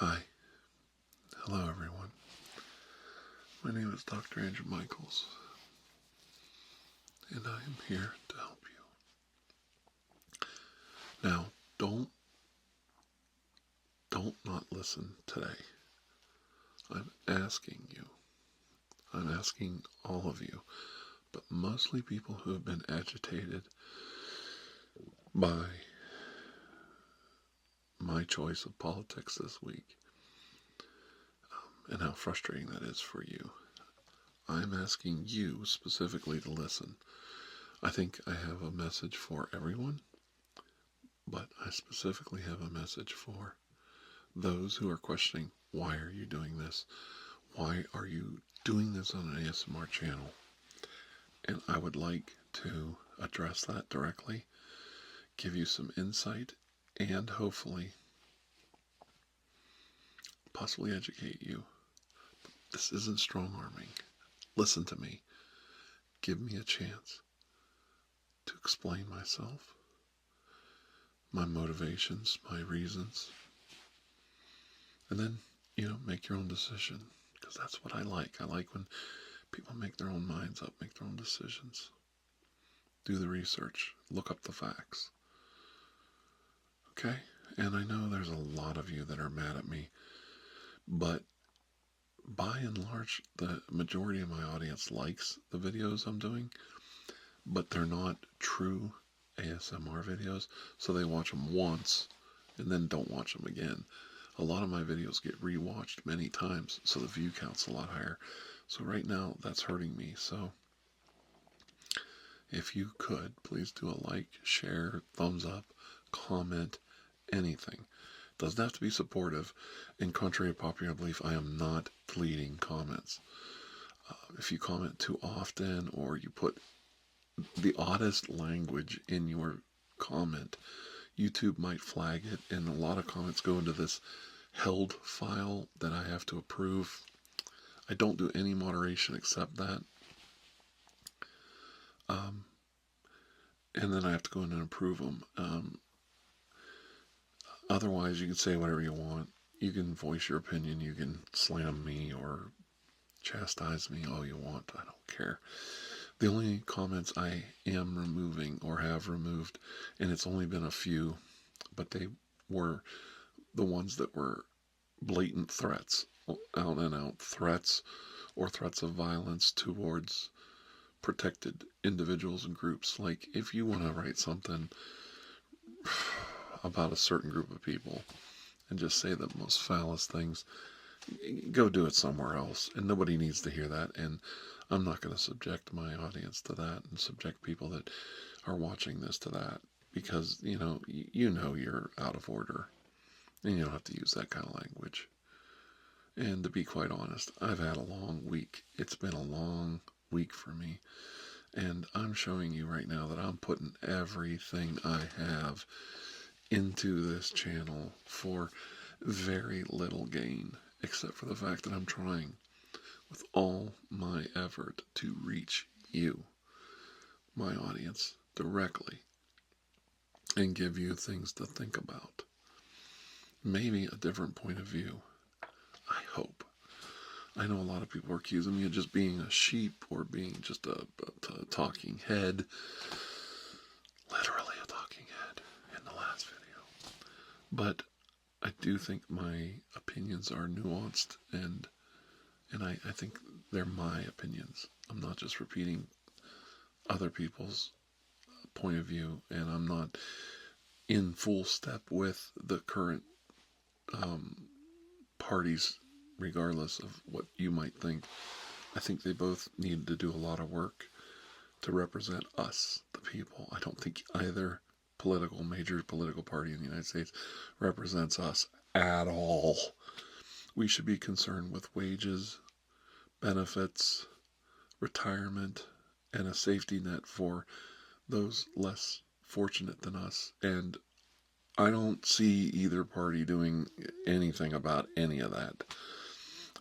Hi. Hello, everyone. My name is Dr. Andrew Michaels, and I am here to help you. Now, don't not listen today. I'm asking you. I'm asking all of you, but mostly people who have been agitated by my choice of politics this week, and how frustrating that is for you. I'm asking you specifically to listen. I think I have a message for everyone, but I specifically have a message for those who are questioning, why are you doing this? Why are you doing this on an ASMR channel? And I would like to address that directly, give you some insight, and hopefully possibly educate you. This isn't strong arming. Listen to me. Give me a chance to explain myself, my motivations, my reasons, and then, make your own decision, because that's what I like. I like when people make their own minds up, make their own decisions. Do the research, look up the facts. Okay? And I know there's a lot of you that are mad at me, but by and large, the majority of my audience likes the videos I'm doing, but they're not true ASMR videos, so they watch them once and then don't watch them again. A lot of my videos get rewatched many times, so the view count's a lot higher. So right now, that's hurting me. So if you could, please do a like, share, thumbs up, comment, anything. Doesn't have to be supportive. And contrary to popular belief, I am not deleting comments. If you comment too often, or you put the oddest language in your comment, YouTube might flag it, and a lot of comments go into this held file that I have to approve. I don't do any moderation except that. And then I have to go in and approve them. Otherwise, you can say whatever you want. You can voice your opinion. You can slam me or chastise me all you want. I don't care. The only comments I am removing or have removed, and it's only been a few, but they were the ones that were blatant threats, out and out threats, or threats of violence towards protected individuals and groups. Like, if you want to write something about a certain group of people and just say the most foulest things, go do it somewhere else. And nobody needs to hear that. And I'm not going to subject my audience to that and subject people that are watching this to that, because, you're out of order and you don't have to use that kind of language. And to be quite honest, I've had a long week. It's been a long week for me. And I'm showing you right now that I'm putting everything I have into this channel for very little gain, except for the fact that I'm trying with all my effort to reach you, my audience, directly, and give you things to think about. Maybe a different point of view. I hope. I know a lot of people are accusing me of just being a sheep or being just a talking head. Literally a talking head in the last video. But I do think my opinions are nuanced, and I think they're my opinions. I'm not just repeating other people's point of view, and I'm not in full step with the current parties, regardless of what you might think. I think they both need to do a lot of work to represent us, the people. I don't think either major political party in the United States represents us at all. We should be concerned with wages, benefits, retirement, and a safety net for those less fortunate than us. And I don't see either party doing anything about any of that.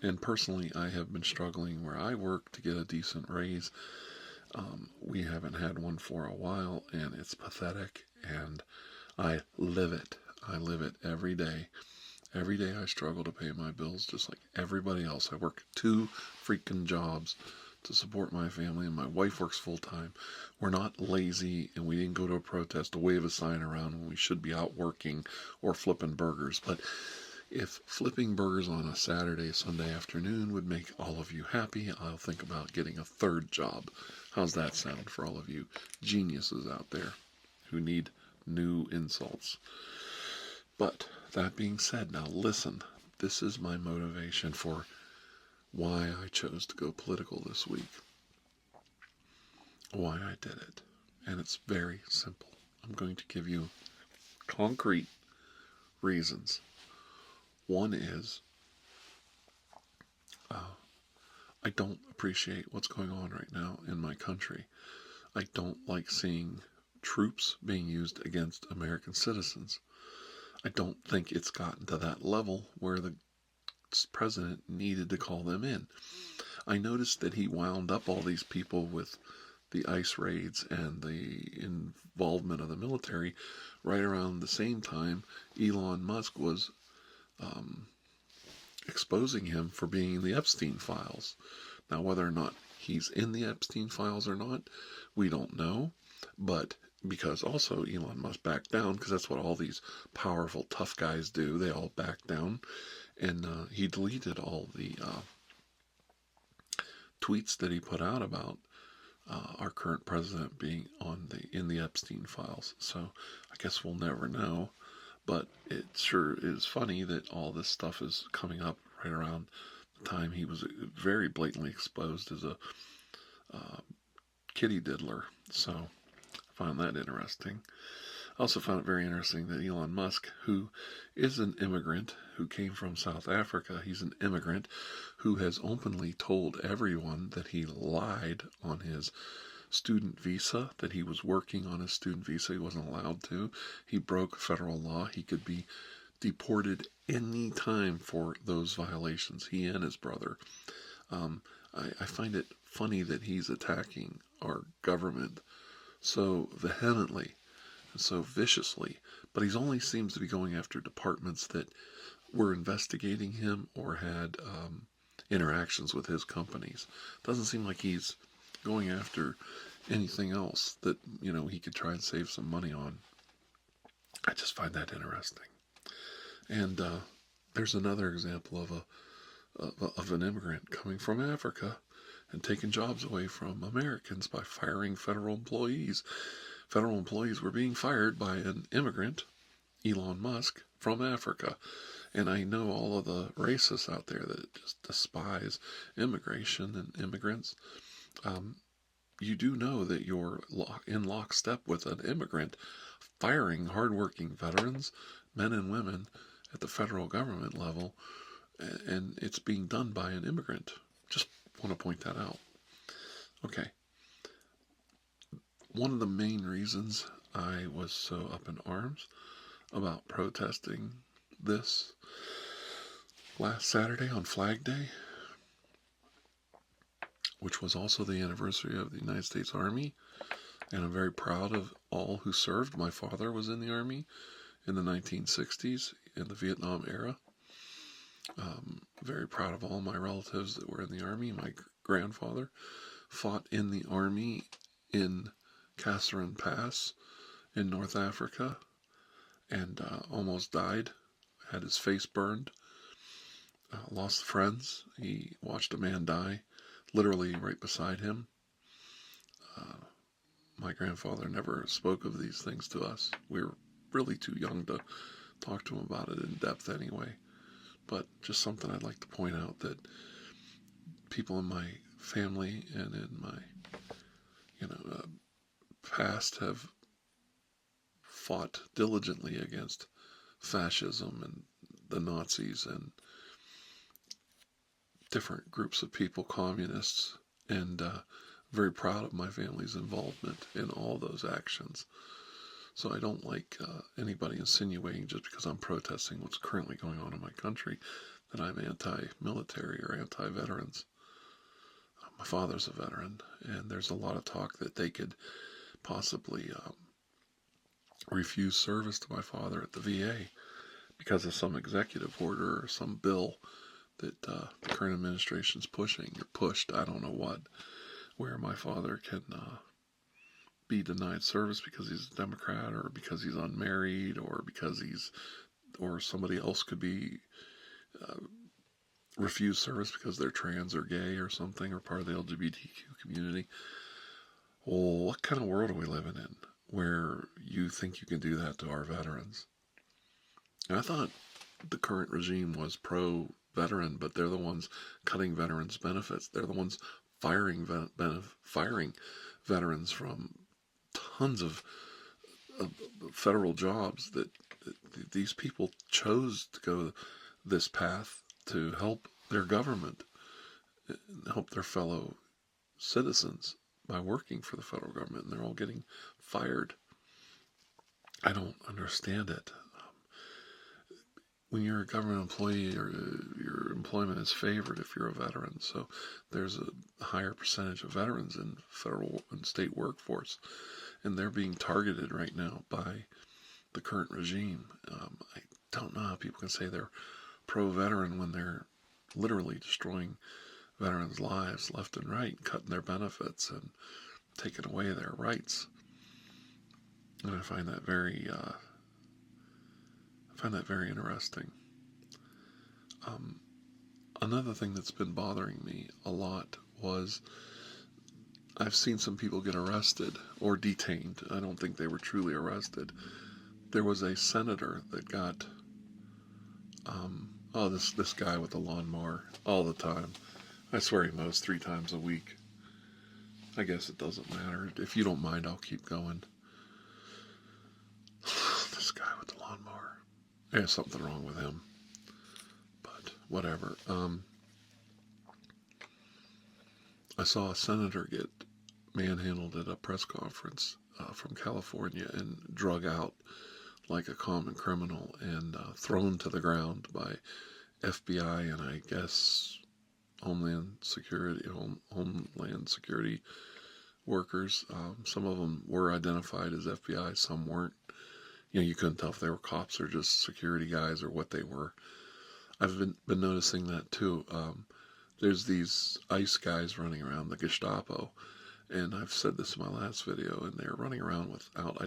And personally, I have been struggling where I work to get a decent raise. We haven't had one for a while, and it's pathetic, and I live it. I live it every day. Every day I struggle to pay my bills just like everybody else. I work 2 freaking jobs to support my family, and my wife works full time. We're not lazy, and we didn't go to a protest to wave a sign around when we should be out working or flipping burgers. But if flipping burgers on a Saturday, Sunday afternoon would make all of you happy, I'll think about getting a 3rd job. How's that sound for all of you geniuses out there who need new insults? But that being said, now listen, this is my motivation for why I chose to go political this week, why I did it. And it's very simple. I'm going to give you concrete reasons. One is I don't appreciate what's going on right now in my country. I don't like seeing troops being used against American citizens. I don't think it's gotten to that level where the president needed to call them in. I noticed that he wound up all these people with the ICE raids and the involvement of the military right around the same time Elon Musk was exposing him for being in the Epstein files. Now, whether or not he's in the Epstein files or not, we don't know. But because also Elon Musk backed down, because that's what all these powerful, tough guys do. They all back down. And he deleted all the tweets that he put out about our current president being in the Epstein files. So I guess we'll never know. But it sure is funny that all this stuff is coming up right around the time he was very blatantly exposed as a kitty diddler. So I found that interesting. I also found it very interesting that Elon Musk, who is an immigrant, who came from South Africa, he's an immigrant who has openly told everyone that he lied on his student visa, that he was working on his student visa. He wasn't allowed to. He broke federal law. He could be deported any time for those violations, he and his brother. I find it funny that he's attacking our government so vehemently and so viciously, but he only seems to be going after departments that were investigating him or had interactions with his companies. Doesn't seem like he's going after anything else that, he could try and save some money on. I just find that interesting. And there's another example of an immigrant coming from Africa and taking jobs away from Americans by firing federal employees. Federal employees were being fired by an immigrant, Elon Musk, from Africa. And I know all of the racists out there that just despise immigration and immigrants. You do know that you're in lockstep with an immigrant firing hardworking veterans, men and women, at the federal government level, and it's being done by an immigrant. Just want to point that out. Okay. One of the main reasons I was so up in arms about protesting this last Saturday on Flag Day, which was also the anniversary of the United States Army, and I'm very proud of all who served. My father was in the Army in the 1960s, in the Vietnam era. Very proud of all my relatives that were in the Army. My grandfather fought in the Army in Kasserine Pass in North Africa and almost died, had his face burned, lost friends. He watched a man die literally right beside him. My grandfather never spoke of these things to us. We were really too young to talk to him about it in depth anyway. But just something I'd like to point out, that people in my family and in my, past have fought diligently against fascism and the Nazis and different groups of people, communists, and very proud of my family's involvement in all those actions. So I don't like anybody insinuating just because I'm protesting what's currently going on in my country that I'm anti-military or anti-veterans. My father's a veteran, and there's a lot of talk that they could possibly refuse service to my father at the VA because of some executive order or some bill that the current administration's pushing or pushed, I don't know what, where my father can be denied service because he's a Democrat or because he's unmarried or because or somebody else could be refused service because they're trans or gay or something or part of the LGBTQ community. Well, what kind of world are we living in where you think you can do that to our veterans? And I thought the current regime was pro-veteran, but they're the ones cutting veterans' benefits. They're the ones firing veterans from tons of federal jobs that these people chose to go this path to help their government, help their fellow citizens by working for the federal government, and they're all getting fired. I don't understand it. When you're a government employee, or your employment is favored if you're a veteran, so there's a higher percentage of veterans in federal and state workforce, and they're being targeted right now by the current regime. I don't know how people can say they're pro-veteran when they're literally destroying veterans' lives left and right, cutting their benefits and taking away their rights. And I find that very interesting. Another thing that's been bothering me a lot was I've seen some people get arrested or detained. I don't think they were truly arrested. There was a senator that got this guy with the lawnmower all the time. I swear he mows 3 times a week. I guess it doesn't matter. If you don't mind, I'll keep going. This guy with the lawnmower. There's something wrong with him. But whatever. I saw a senator get manhandled at a press conference from California and drug out like a common criminal and thrown to the ground by FBI and I guess Homeland Security workers. Some of them were identified as FBI, some weren't. You couldn't tell if they were cops or just security guys or what they were. I've been noticing that too. There's these ICE guys running around, the Gestapo, and I've said this in my last video, and they're running around without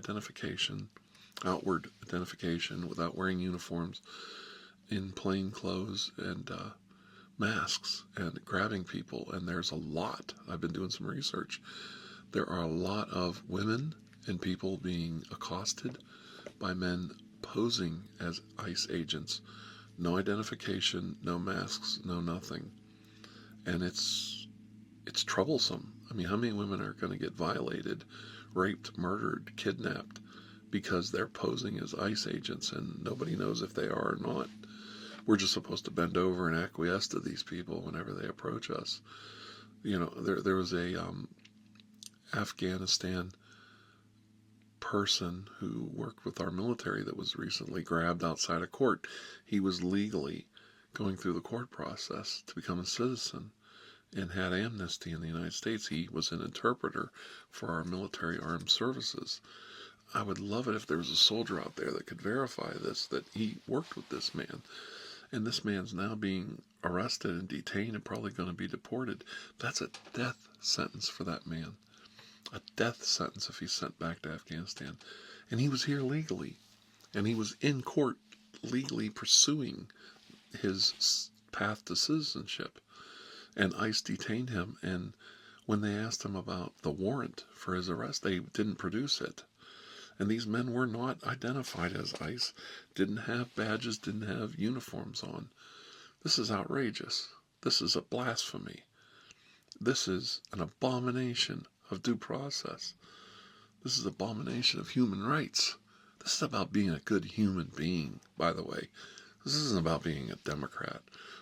outward identification, without wearing uniforms, in plain clothes and masks, and grabbing people. And there's a lot. I've been doing some research. There are a lot of women and people being accosted by men posing as ICE agents. No identification, no masks, no nothing. And it's troublesome. I mean, how many women are going to get violated, raped, murdered, kidnapped because they're posing as ICE agents and nobody knows if they are or not? We're just supposed to bend over and acquiesce to these people whenever they approach us. There was a Afghanistan person who worked with our military that was recently grabbed outside a court. He was legally going through the court process to become a citizen and had amnesty in the United States. He was an interpreter for our military armed services. I would love it if there was a soldier out there that could verify this, that he worked with this man. And this man's now being arrested and detained and probably going to be deported. That's a death sentence for that man. A death sentence if he's sent back to Afghanistan. And he was here legally. And he was in court legally pursuing his path to citizenship. And ICE detained him. And when they asked him about the warrant for his arrest, they didn't produce it. And these men were not identified as ICE, didn't have badges, didn't have uniforms on. This is outrageous. This is a blasphemy. This is an abomination of due process. This is an abomination of human rights. This is about being a good human being, by the way. This isn't about being a Democrat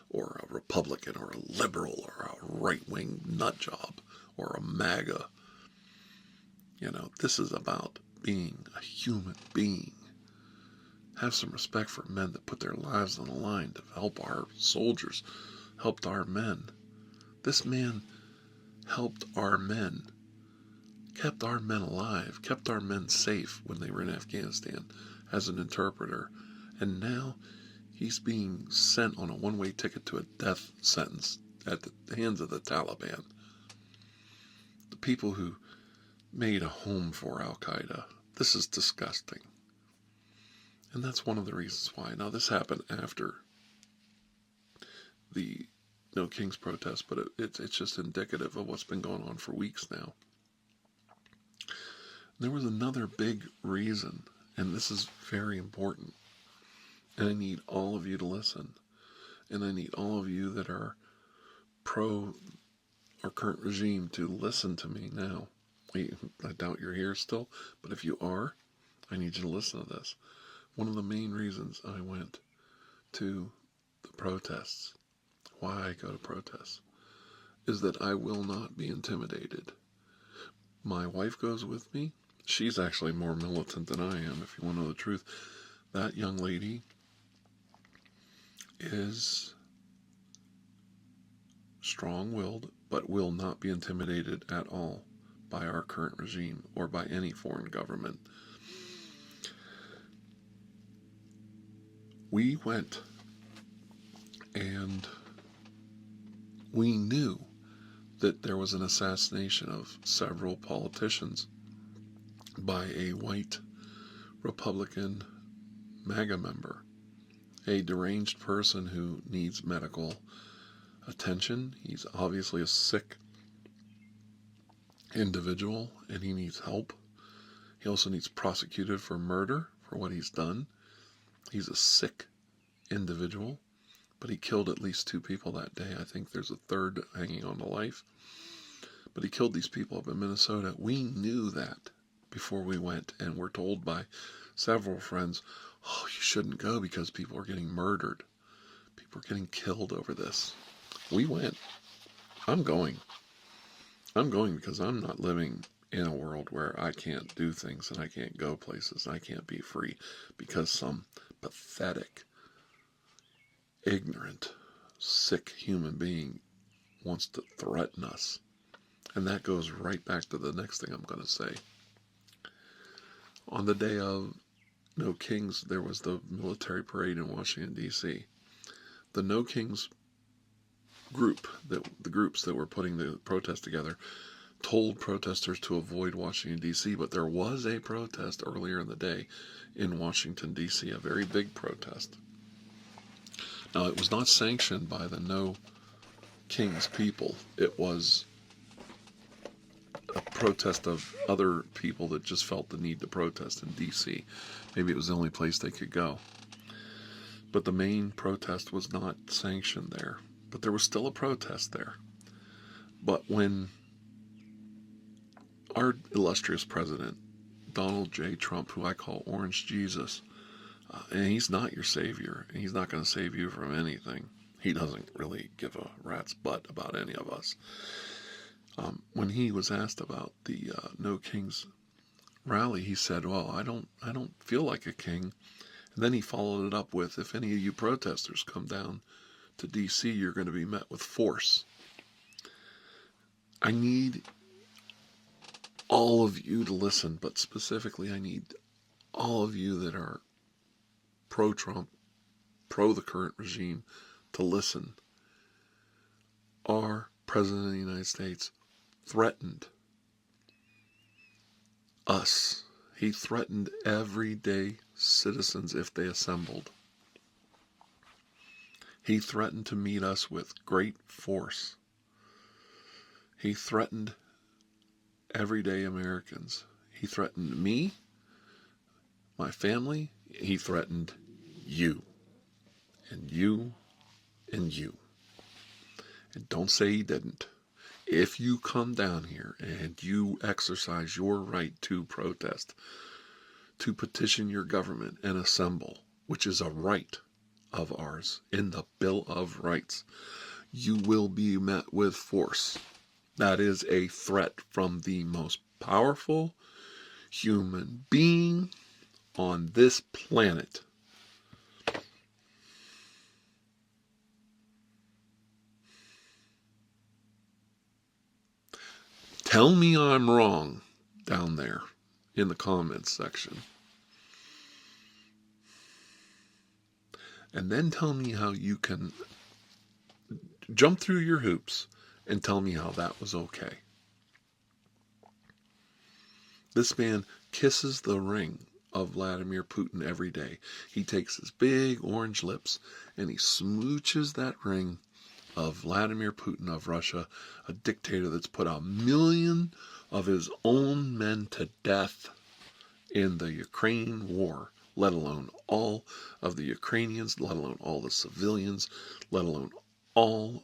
or a Republican or a liberal or a right-wing nutjob or a MAGA. This is about being a human being. Have some respect for men that put their lives on the line to help our soldiers, helped our men. This man helped our men, kept our men alive, kept our men safe when they were in Afghanistan as an interpreter. And now He's being sent on a one-way ticket to a death sentence at the hands of the Taliban. The people who made a home for Al-Qaeda. This is disgusting. And that's one of the reasons why. Now, this happened after the No Kings protest, but it's just indicative of what's been going on for weeks now. There was another big reason, and this is very important, and I need all of you to listen, and I need all of you that are pro our current regime to listen to me now. I doubt you're here still, but if you are, I need you to listen to this. One of the main reasons I went to the protests, why I go to protests, is that I will not be intimidated. My wife goes with me. She's actually more militant than I am, if you want to know the truth. That young lady is strong-willed, but will not be intimidated at all by our current regime or by any foreign government. We went and we knew that there was an assassination of several politicians by a white Republican MAGA member, a deranged person who needs medical attention. He's obviously a sick individual and he needs help. He also needs prosecuted for murder for what he's done. He's a sick individual, but he killed at least 2 people that day. I think there's a third hanging on to life. But he killed these people up in Minnesota. We knew that before we went, and we're told by several friends, oh, you shouldn't go because people are getting murdered. People are getting killed over this. We went. I'm going. I'm going because I'm not living in a world where I can't do things and I can't go places and I can't be free because some pathetic, ignorant, sick human being wants to threaten us. And that goes right back to the next thing I'm going to say. On the day of No Kings, there was the military parade in Washington, D.C. The No Kings group, the groups that were putting the protest together, told protesters to avoid Washington, D.C., but there was a protest earlier in the day in Washington, D.C., a very big protest. Now, it was not sanctioned by the No Kings people. It was a protest of other people that just felt the need to protest in D.C. Maybe it was the only place they could go. But the main protest was not sanctioned there. But there was still a protest there. But when our illustrious president, Donald J. Trump, who I call Orange Jesus, and he's not your savior, and he's not going to save you from anything. He doesn't really give a rat's butt about any of us. When he was asked about the No Kings rally, he said, well, I don't feel like a king. And then he followed it up with, if any of you protesters come down to D.C., you're going to be met with force. I need all of you to listen, but specifically I need all of you that are pro-Trump, pro the current regime, to listen. Our President of the United States threatened us. He threatened everyday citizens if they assembled. He threatened to meet us with great force. He threatened everyday Americans. He threatened me, my family. He threatened you, and you, and you. And don't say he didn't. If you come down here and you exercise your right to protest, to petition your government and assemble, which is a right of ours in the Bill of Rights, you will be met with force. That is a threat from the most powerful human being on this planet. Tell me I'm wrong down there in the comments section. And then tell me how you can jump through your hoops and tell me how that was okay. This man kisses the ring of Vladimir Putin every day. He takes his big orange lips and he smooches that ring of Vladimir Putin of Russia, a dictator that's put 1,000,000 of his own men to death in the Ukraine war, let alone all of the Ukrainians, let alone all the civilians, let alone all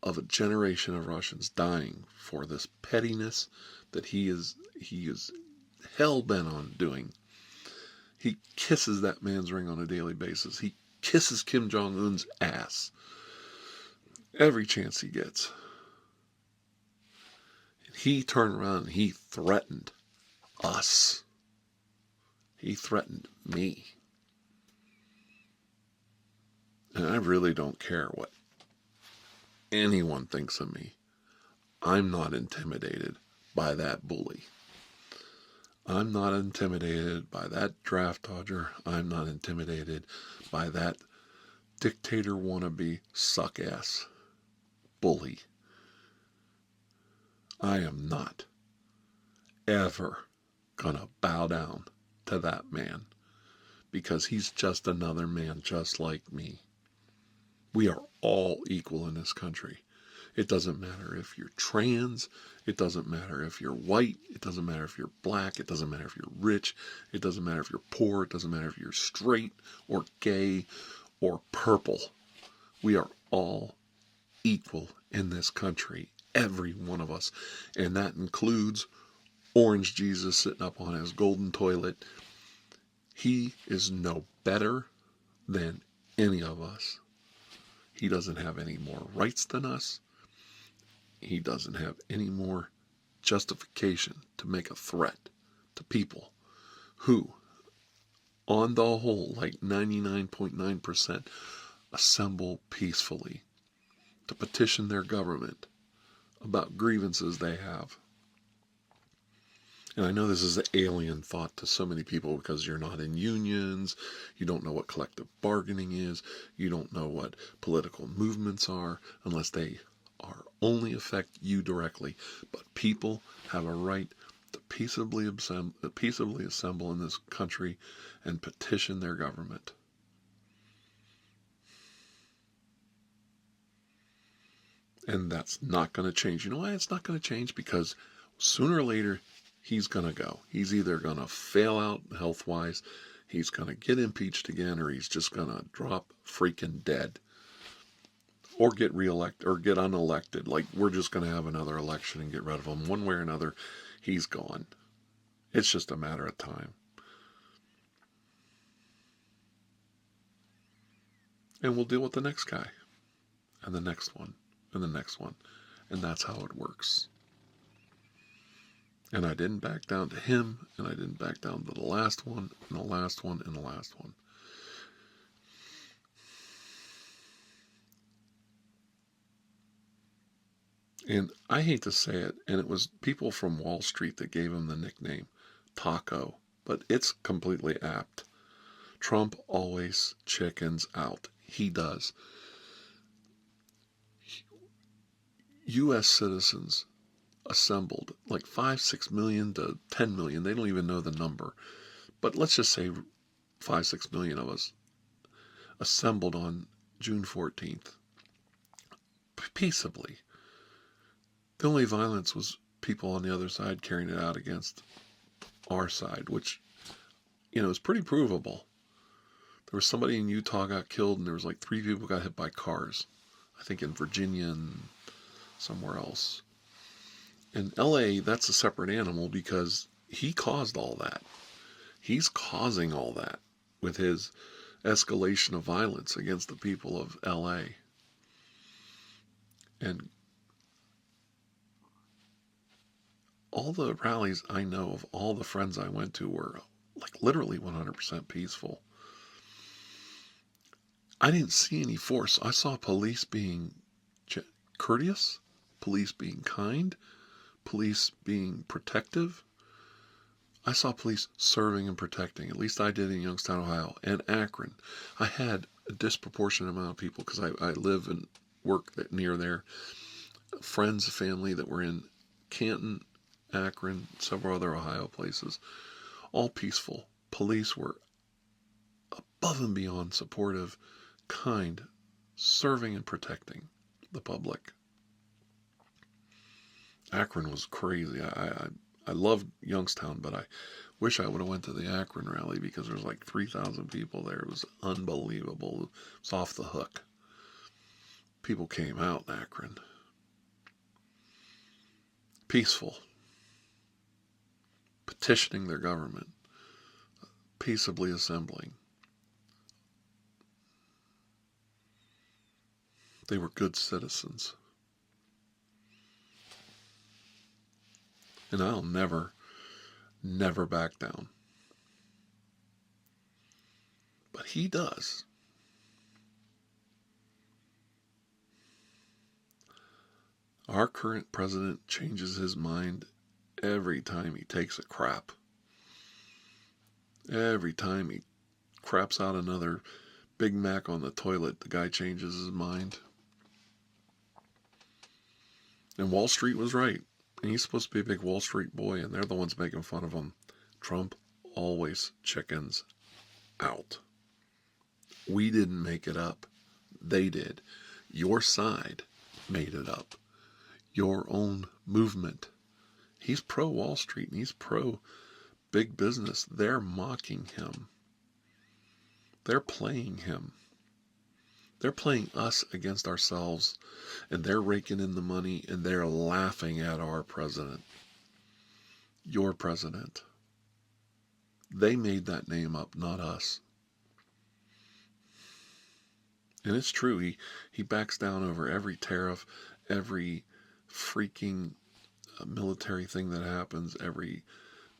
of a generation of Russians dying for this pettiness that he is hell bent on doing. He kisses that man's ring on a daily basis. He kisses Kim Jong-un's ass every chance he gets. And he turned around and he threatened us. He threatened me. And I really don't care what anyone thinks of me. I'm not intimidated by that bully. I'm not intimidated by that draft dodger. I'm not intimidated by that dictator wannabe suck-ass bully. I am not ever gonna bow down to that man because he's just another man just like me. We are all equal in this country. It doesn't matter if you're trans. It doesn't matter if you're white. It doesn't matter if you're black. It doesn't matter if you're rich. It doesn't matter if you're poor. It doesn't matter if you're straight or gay or purple. We are all equal in this country, every one of us. And that includes Orange Jesus sitting up on his golden toilet. He is no better than any of us. He doesn't have any more rights than us. He doesn't have any more justification to make a threat to people who, on the whole, like 99.9%, assemble peacefully to petition their government about grievances they have. And I know this is an alien thought to so many people because you're not in unions, you don't know what collective bargaining is, you don't know what political movements are unless they are only affect you directly. But people have a right to peaceably assemble in this country and petition their government. And that's not going to change. You know why it's not going to change? Because sooner or later, he's going to go. He's either going to fail out health-wise, he's going to get impeached again, or he's just going to drop freaking dead. Or get reelected, or get unelected. Like, we're just going to have another election and get rid of him. One way or another, he's gone. It's just a matter of time. And we'll deal with the next guy. And the next one. And the next one. And that's how it works. And I didn't back down to him, and I didn't back down to the last one, and the last one, and the last one. And I hate to say it, and it was people from Wall Street that gave him the nickname Taco, but it's completely apt. Trump always chickens out. He does. U.S. citizens assembled like 5-6 million to 10 million. They don't even know the number. But let's just say 5-6 million of us assembled on June 14th. Peaceably. The only violence was people on the other side carrying it out against our side, which, is pretty provable. There was somebody in Utah got killed, and there was like 3 people got hit by cars. I think in Virginia and somewhere else. In LA, that's a separate animal because he caused all that. He's causing all that with his escalation of violence against the people of LA. And all the rallies I know of, all the friends I went to were like literally 100% peaceful. I didn't see any force. I saw police being courteous, police being kind, police being protective. I saw police serving and protecting. At least I did in Youngstown, Ohio, and Akron. I had a disproportionate amount of people, because I live and work near there, friends, family that were in Canton, Akron, several other Ohio places, all peaceful. Police were above and beyond supportive, kind, serving and protecting the public. Akron was crazy. I loved Youngstown, but I wish I would have went to the Akron rally because there was like 3,000 people there. It was unbelievable. It was off the hook. People came out in Akron. Peaceful. Petitioning their government. Peaceably assembling. They were good citizens. And I'll never back down. But he does. Our current president changes his mind every time he takes a crap. Every time he craps out another Big Mac on the toilet, the guy changes his mind. And Wall Street was right. And he's supposed to be a big Wall Street boy, and they're the ones making fun of him. Trump always chickens out. We didn't make it up. They did. Your side made it up. Your own movement. He's pro Wall Street and he's pro big business. They're mocking him. They're playing him. They're playing us against ourselves, and they're raking in the money, and they're laughing at our president. Your president. They made that name up, not us. And it's true, he backs down over every tariff, every freaking military thing that happens, every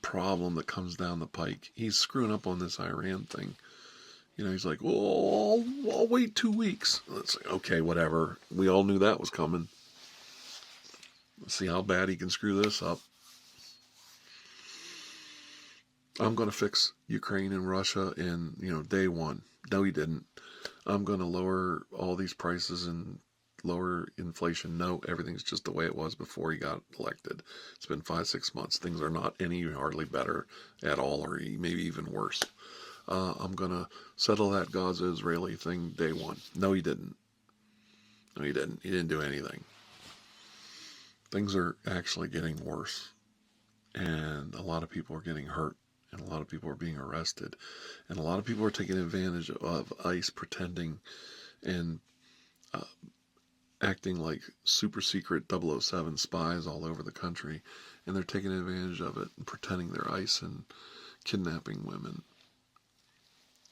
problem that comes down the pike. He's screwing up on this Iran thing. You know, he's like, oh, I'll wait 2 weeks. It's like, okay, whatever. We all knew that was coming. Let's see how bad he can screw this up. I'm going to fix Ukraine and Russia in, day one. No, he didn't. I'm going to lower all these prices and lower inflation. No, everything's just the way it was before he got elected. It's been 5-6 months. Things are not any hardly better at all, or maybe even worse. I'm going to settle that Gaza-Israeli thing day one. No, he didn't. No, he didn't. He didn't do anything. Things are actually getting worse. And a lot of people are getting hurt. And a lot of people are being arrested. And a lot of people are taking advantage of ICE pretending and acting like super secret 007 spies all over the country. And they're taking advantage of it and pretending they're ICE and kidnapping women,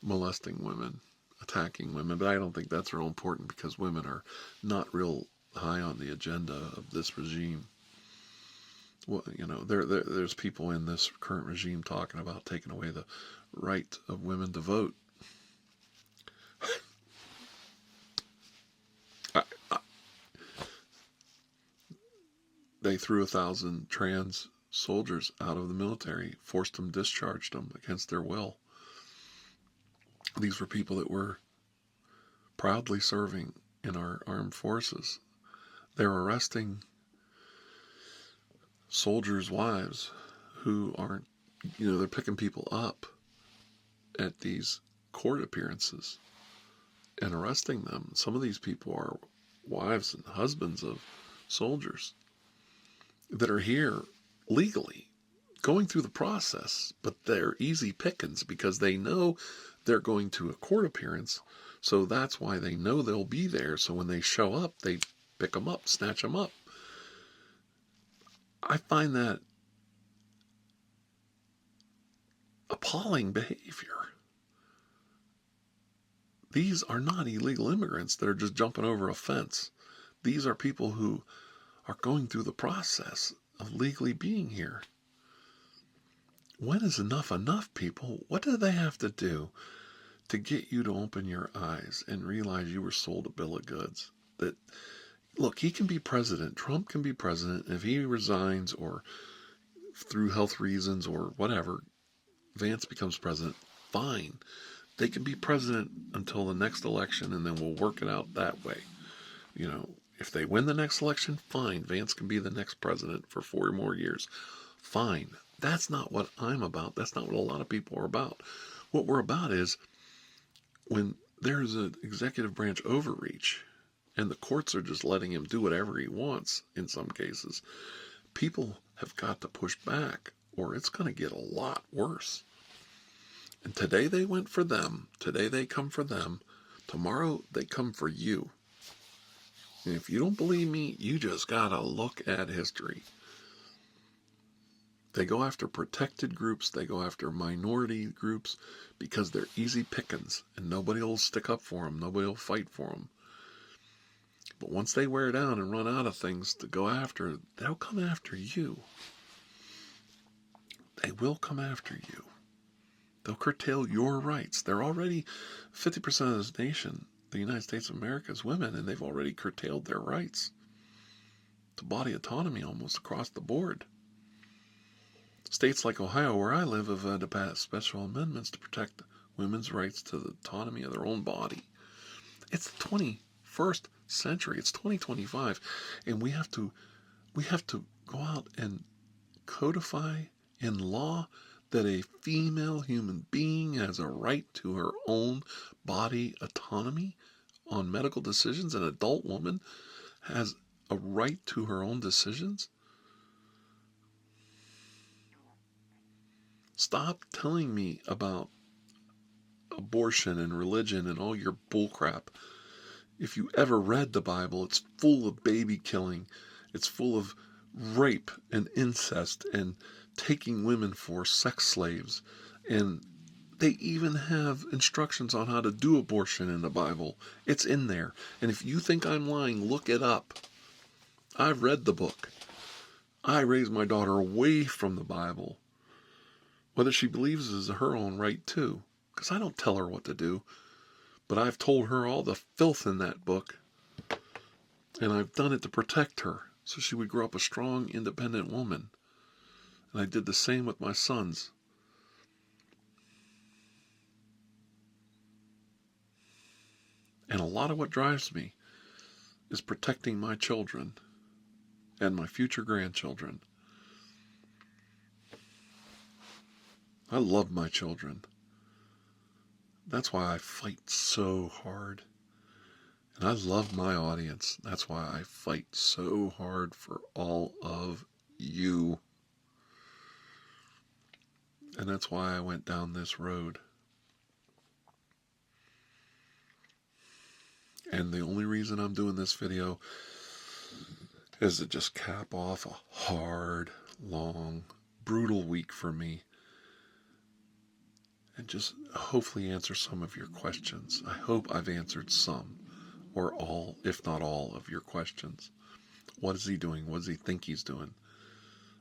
molesting women, attacking women. But I don't think that's real important because women are not real high on the agenda of this regime. Well, there's people in this current regime talking about taking away the right of women to vote. They threw 1,000 trans soldiers out of the military, forced them, discharged them against their will. These were people that were proudly serving in our armed forces. They're arresting soldiers' wives who aren't, they're picking people up at these court appearances and arresting them. Some of these people are wives and husbands of soldiers that are here legally, going through the process, but they're easy pickings because they know they're going to a court appearance, so that's why they know they'll be there. So when they show up, they pick them up, snatch them up. I find that appalling behavior. These are not illegal immigrants that are just jumping over a fence. These are people who are going through the process of legally being here. When is enough people? What do they have to do to get you to open your eyes and realize you were sold a bill of goods? That, look, he can be president. Trump can be president. If he resigns or through health reasons or whatever, Vance becomes president, fine. They can be president until the next election, and then we'll work it out that way. You know, if they win the next election, fine. Vance can be the next president for 4 more years. Fine. That's not what I'm about. That's not what a lot of people are about. What we're about is when there's an executive branch overreach and the courts are just letting him do whatever he wants in some cases, people have got to push back or it's going to get a lot worse. And today they went for them. Today they come for them. Tomorrow they come for you. And if you don't believe me, you just got to look at history. They go after protected groups. They go after minority groups because they're easy pickings and nobody will stick up for them. Nobody will fight for them. But once they wear down and run out of things to go after, they'll come after you. They will come after you. They'll curtail your rights. They're already 50% of this nation, the United States of America, is women, and they've already curtailed their rights to body autonomy almost across the board. States like Ohio, where I live, have had to pass special amendments to protect women's rights to the autonomy of their own body. It's the 21st century. It's 2025, and we have to go out and codify in law that a female human being has a right to her own body autonomy on medical decisions. An adult woman has a right to her own decisions. Stop telling me about abortion and religion and all your bullcrap. If you ever read the Bible, it's full of baby killing. It's full of rape and incest and taking women for sex slaves. And they even have instructions on how to do abortion in the Bible. It's in there. And if you think I'm lying, look it up. I've read the book. I raised my daughter away from the Bible. Whether she believes is her own right too, because I don't tell her what to do. But I've told her all the filth in that book, and I've done it to protect her so she would grow up a strong, independent woman. And I did the same with my sons. And a lot of what drives me is protecting my children and my future grandchildren. I love my children. That's why I fight so hard. And I love my audience. That's why I fight so hard for all of you. And that's why I went down this road. And the only reason I'm doing this video is to just cap off a hard, long, brutal week for me. And just hopefully answer some of your questions. I hope I've answered some or all, if not all, of your questions. What is he doing? What does he think he's doing?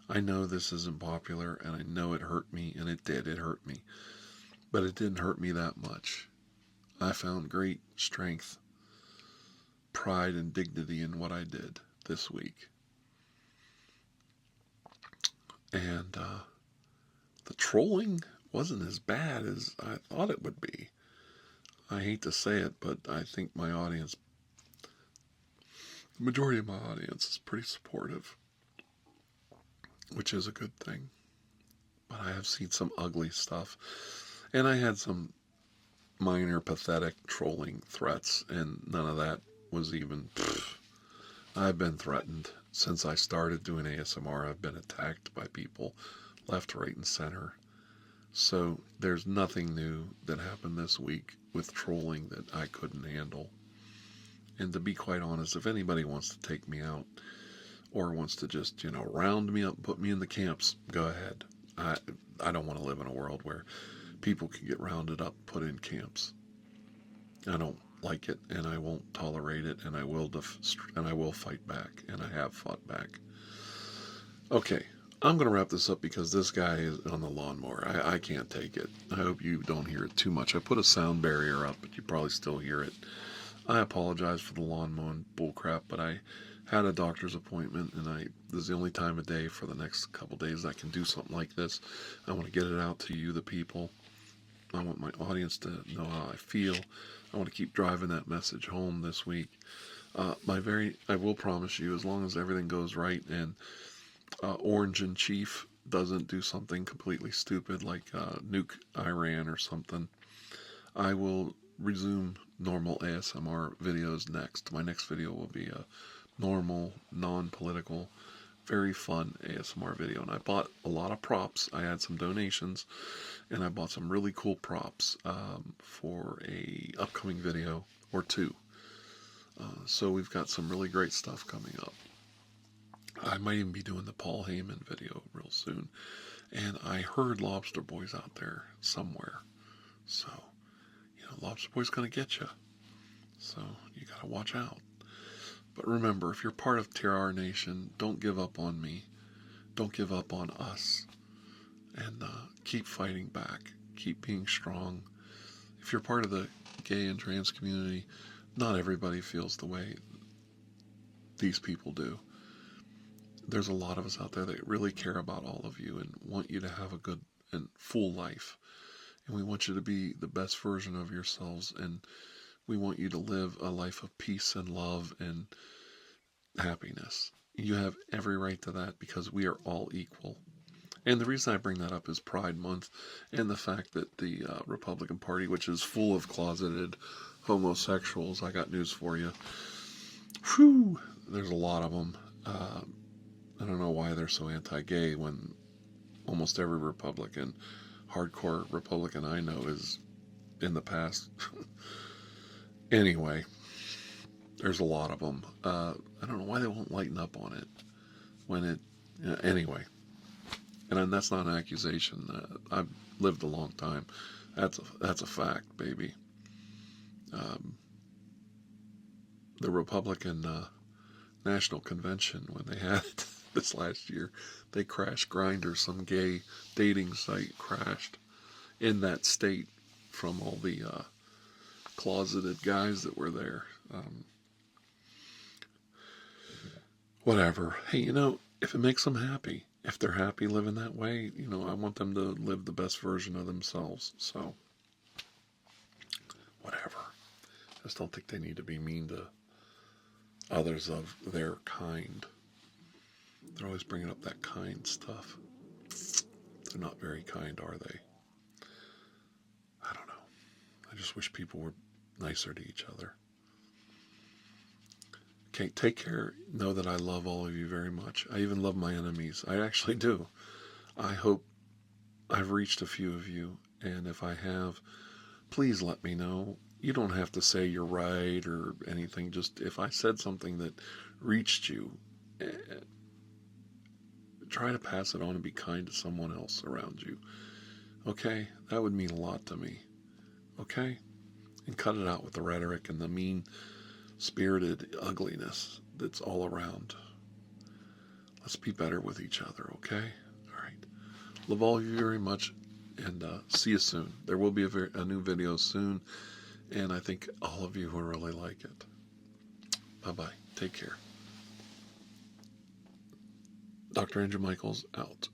I know this isn't popular, and I know it hurt me, and it did. It hurt me. But it didn't hurt me that much. I found great strength, pride, and dignity in what I did this week. And the trolling wasn't as bad as I thought it would be. I hate to say it, but I think my audience, the majority of my audience, is pretty supportive, which is a good thing. But I have seen some ugly stuff, and I had some minor pathetic trolling threats, and none of that was even, I've been threatened since I started doing ASMR. I've been attacked by people left, right, and center. So there's nothing new that happened this week with trolling that I couldn't handle. And to be quite honest, if anybody wants to take me out or wants to just, round me up, put me in the camps, go ahead. I don't want to live in a world where people can get rounded up, put in camps. I don't like it, and I won't tolerate it, and I will fight back, and I have fought back. Okay, I'm going to wrap this up because this guy is on the lawnmower. I can't take it. I hope you don't hear it too much. I put a sound barrier up, but you probably still hear it. I apologize for the lawn mowing bullcrap, but I had a doctor's appointment, and this is the only time of day for the next couple days I can do something like this. I want to get it out to you, the people. I want my audience to know how I feel. I want to keep driving that message home this week. I will promise you, as long as everything goes right and Orange in Chief doesn't do something completely stupid like nuke Iran or something, I will resume normal ASMR videos next. My next video will be a normal, non-political, very fun ASMR video. And I bought a lot of props. I had some donations, and I bought some really cool props for a upcoming video or two. So we've got some really great stuff coming up. I might even be doing the Paul Heyman video real soon. And I heard Lobster Boy's out there somewhere. So, Lobster Boy's going to get you. So, you got to watch out. But remember, if you're part of tirarnation, don't give up on me. Don't give up on us. And keep fighting back. Keep being strong. If you're part of the gay and trans community, not everybody feels the way these people do. There's a lot of us out there that really care about all of you and want you to have a good and full life. And we want you to be the best version of yourselves. And we want you to live a life of peace and love and happiness. You have every right to that because we are all equal. And the reason I bring that up is Pride Month and the fact that the Republican Party, which is full of closeted homosexuals, I got news for you. Whew, there's a lot of them. I don't know why they're so anti-gay when almost every Republican, hardcore Republican I know is in the past. Anyway, there's a lot of them. I don't know why they won't lighten up on it when it. Anyway, and that's not an accusation. I've lived a long time. That's a fact, baby. The Republican National Convention, when they had it this last year, they crashed Grindr. Some gay dating site crashed in that state from all the closeted guys that were there. Whatever. Hey, if it makes them happy, if they're happy living that way, I want them to live the best version of themselves. So, whatever. I just don't think they need to be mean to others of their kind. They're always bringing up that kind stuff. They're not very kind, are they? I don't know. I just wish people were nicer to each other. Okay, take care. Know that I love all of you very much. I even love my enemies. I actually do. I hope I've reached a few of you, and if I have, please let me know. You don't have to say you're right or anything. Just if I said something that reached you, try to pass it on and be kind to someone else around you. Okay? That would mean a lot to me. Okay? And cut it out with the rhetoric and the mean-spirited ugliness that's all around. Let's be better with each other, okay? All right. Love all of you very much, and see you soon. There will be a new video soon, and I think all of you will really like it. Bye-bye. Take care. Dr. Andrew Michaels, out.